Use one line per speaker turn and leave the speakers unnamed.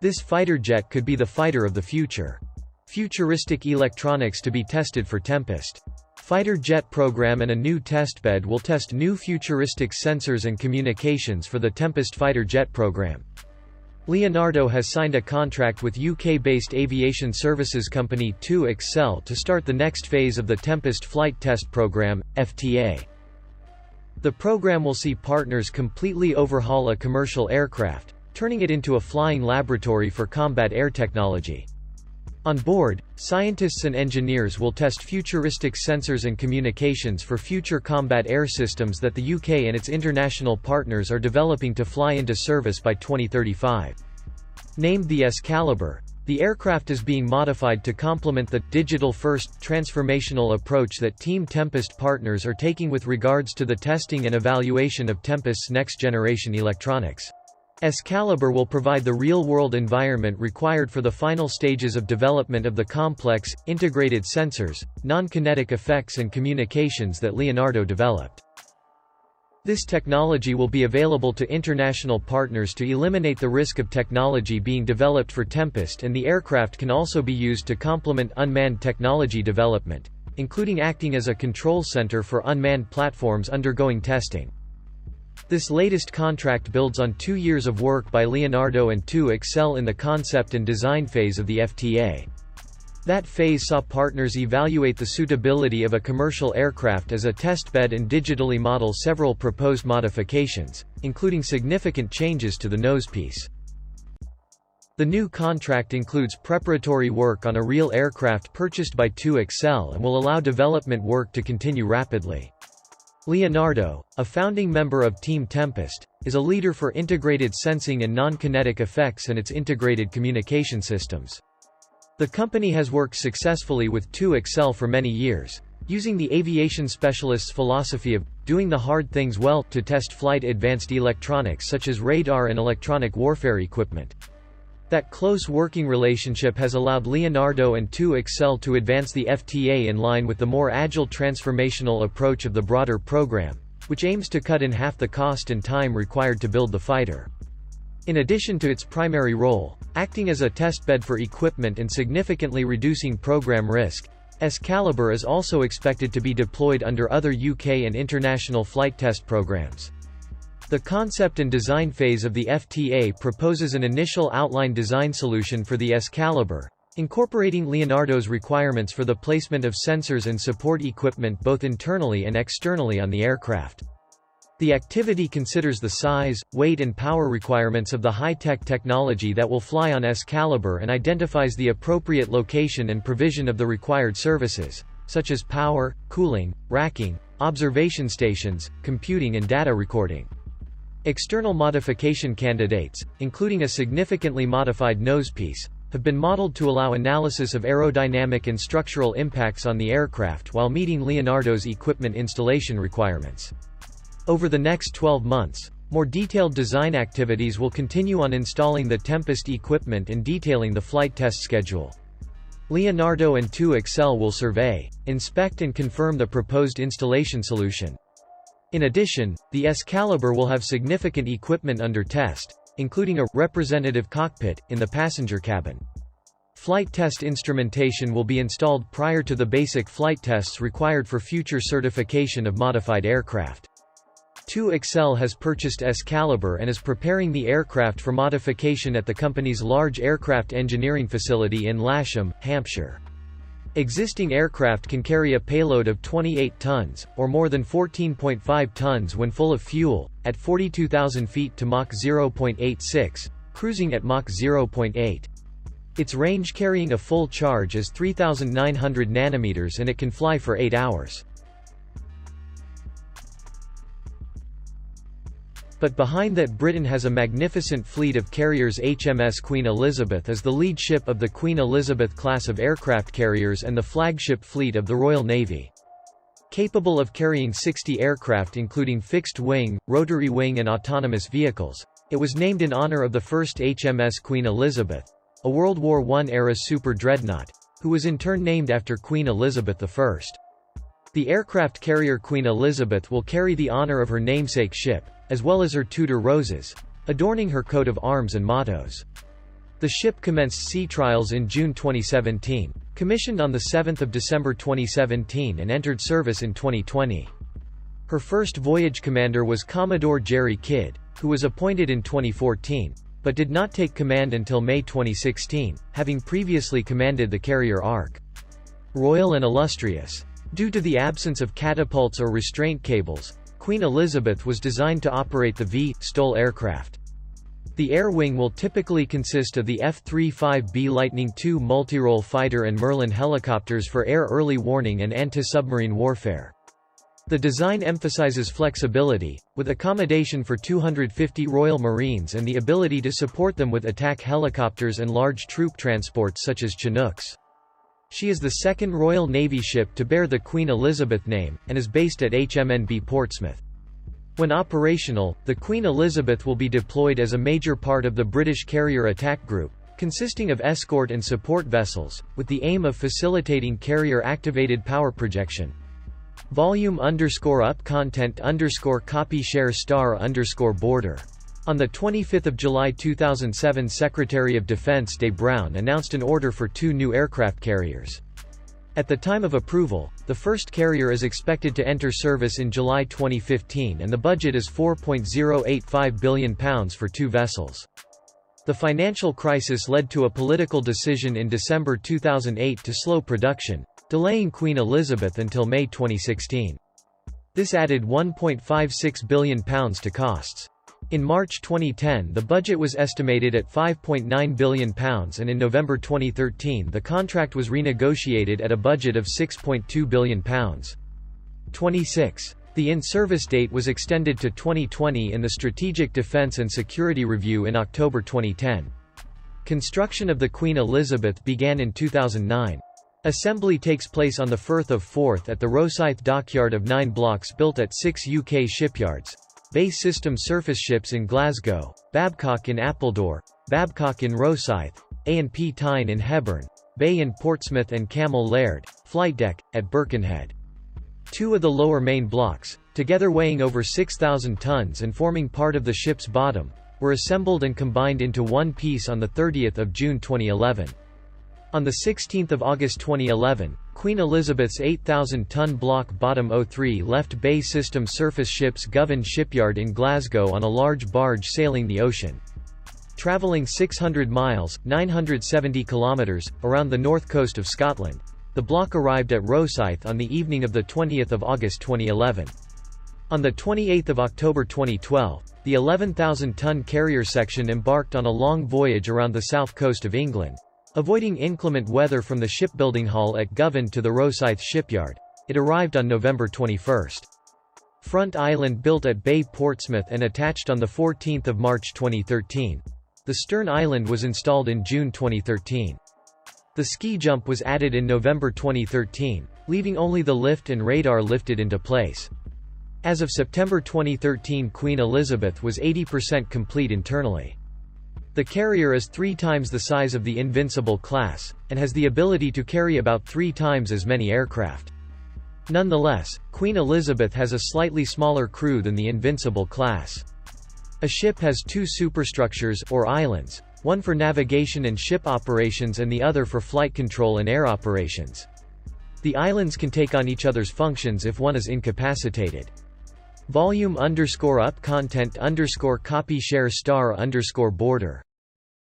This fighter jet could be the fighter of the future. Futuristic electronics to be tested for Tempest. Fighter jet program and a new testbed will test new futuristic sensors and communications for the Tempest fighter jet program. Leonardo has signed a contract with UK-based aviation services company 2Excel to start the next phase of the Tempest Flight Test Program, FTA. The program will see partners completely overhaul a commercial aircraft, turning it into a flying laboratory for combat air technology. On board, scientists and engineers will test futuristic sensors and communications for future combat air systems that the UK and its international partners are developing to fly into service by 2035. Named the Excalibur, the aircraft is being modified to complement the digital-first, transformational approach that Team Tempest partners are taking with regards to the testing and evaluation of Tempest's next-generation electronics. Excalibur will provide the real-world environment required for the final stages of development of the complex, integrated sensors, non-kinetic effects and communications that Leonardo developed. This technology will be available to international partners to eliminate the risk of technology being developed for Tempest, and the aircraft can also be used to complement unmanned technology development, including acting as a control center for unmanned platforms undergoing testing. This latest contract builds on 2 years of work by Leonardo and 2Excel in the concept and design phase of the FTA. That phase saw partners evaluate the suitability of a commercial aircraft as a testbed and digitally model several proposed modifications, including significant changes to the nosepiece. The new contract includes preparatory work on a real aircraft purchased by 2Excel and will allow development work to continue rapidly. Leonardo, a founding member of Team Tempest, is a leader for integrated sensing and non-kinetic effects and its integrated communication systems. The company has worked successfully with 2Excel for many years, using the aviation specialists' philosophy of doing the hard things well to test flight advanced electronics such as radar and electronic warfare equipment. That close working relationship has allowed Leonardo and 2Excel to advance the FTA in line with the more agile transformational approach of the broader program, which aims to cut in half the cost and time required to build the fighter. In addition to its primary role, acting as a testbed for equipment and significantly reducing program risk, Excalibur is also expected to be deployed under other UK and international flight test programs. The concept and design phase of the FTA proposes an initial outline design solution for the Excalibur, incorporating Leonardo's requirements for the placement of sensors and support equipment both internally and externally on the aircraft. The activity considers the size, weight and power requirements of the high-tech technology that will fly on Excalibur and identifies the appropriate location and provision of the required services, such as power, cooling, racking, observation stations, computing and data recording. External modification candidates, including a significantly modified nosepiece, have been modeled to allow analysis of aerodynamic and structural impacts on the aircraft while meeting Leonardo's equipment installation requirements. Over the next 12 months, more detailed design activities will continue on installing the Tempest equipment and detailing the flight test schedule. Leonardo and 2Excel will survey, inspect and confirm the proposed installation solution. In addition, the Excalibur will have significant equipment under test, including a representative cockpit in the passenger cabin. Flight test instrumentation will be installed prior to the basic flight tests required for future certification of modified aircraft. 2Excel has purchased Excalibur and is preparing the aircraft for modification at the company's large aircraft engineering facility in Lasham, Hampshire. Existing aircraft can carry a payload of 28 tons, or more than 14.5 tons when full of fuel, at 42,000 feet to Mach 0.86, cruising at Mach 0.8. Its range carrying a full charge is 3,900 nanometers and it can fly for 8 hours. But behind that, Britain has a magnificent fleet of carriers. HMS Queen Elizabeth is the lead ship of the Queen Elizabeth class of aircraft carriers and the flagship fleet of the Royal Navy. Capable of carrying 60 aircraft including fixed-wing, rotary-wing and autonomous vehicles, it was named in honor of the first HMS Queen Elizabeth, a World War I-era super dreadnought, who was in turn named after Queen Elizabeth I. The aircraft carrier Queen Elizabeth will carry the honor of her namesake ship, as well as her Tudor roses, adorning her coat of arms and mottos. The ship commenced sea trials in June 2017, commissioned on 7 December 2017 and entered service in 2020. Her first voyage commander was Commodore Jerry Kidd, who was appointed in 2014, but did not take command until May 2016, having previously commanded the carrier Ark. Royal and illustrious. Due to the absence of catapults or restraint cables, Queen Elizabeth was designed to operate the V-STOL aircraft. The air wing will typically consist of the F-35B Lightning II multirole fighter and Merlin helicopters for air early warning and anti-submarine warfare. The design emphasizes flexibility, with accommodation for 250 Royal Marines and the ability to support them with attack helicopters and large troop transports such as Chinooks. She is the second Royal Navy ship to bear the Queen Elizabeth name, and is based at HMNB Portsmouth. When operational, the Queen Elizabeth will be deployed as a major part of the British Carrier Attack Group, consisting of escort and support vessels, with the aim of facilitating carrier-activated power projection. Volume_up content_copy share *border. On 25 July 2007, Secretary of Defense Des Brown announced an order for 2 new aircraft carriers. At the time of approval, the first carrier is expected to enter service in July 2015 and the budget is £4.085 billion for 2 vessels. The financial crisis led to a political decision in December 2008 to slow production, delaying Queen Elizabeth until May 2016. This added £1.56 billion to costs. In March 2010 the budget was estimated at £5.9 billion and in November 2013 the contract was renegotiated at a budget of £6.2 billion. 26. The in-service date was extended to 2020 in the Strategic Defence and Security Review in October 2010. Construction of the Queen Elizabeth began in 2009. Assembly takes place on the Firth of Forth at the Rosyth dockyard of 9 blocks built at 6 UK shipyards: BAE Systems surface ships in Glasgow, Babcock in Appledore, Babcock in Rosyth, A&P Tyne in Hebburn, BAE in Portsmouth and Camel Laird, Flight Deck, at Birkenhead. 2 of the lower main blocks, together weighing over 6,000 tons and forming part of the ship's bottom, were assembled and combined into one piece on 30 June 2011. On 16 August 2011, Queen Elizabeth's 8,000-ton block bottom 03 left BAE Systems surface ships Govan shipyard in Glasgow on a large barge sailing the ocean. Travelling 600 miles (970 kilometers) around the north coast of Scotland, the block arrived at Rosyth on the evening of 20 August 2011. On 28 October 2012, the 11,000-ton carrier section embarked on a long voyage around the south coast of England. Avoiding inclement weather from the shipbuilding hall at Govan to the Rosyth shipyard, it arrived on November 21. Front island built at BAE Portsmouth and attached on 14 March 2013. The stern island was installed in June 2013. The ski jump was added in November 2013, leaving only the lift and radar lifted into place. As of September 2013, Queen Elizabeth was 80% complete internally. The carrier is 3 times the size of the Invincible class, and has the ability to carry about 3 times as many aircraft. Nonetheless, Queen Elizabeth has a slightly smaller crew than the Invincible class. A ship has 2 superstructures, or islands, one for navigation and ship operations and the other for flight control and air operations. The islands can take on each other's functions if one is incapacitated. Volume_up content_copy share *border.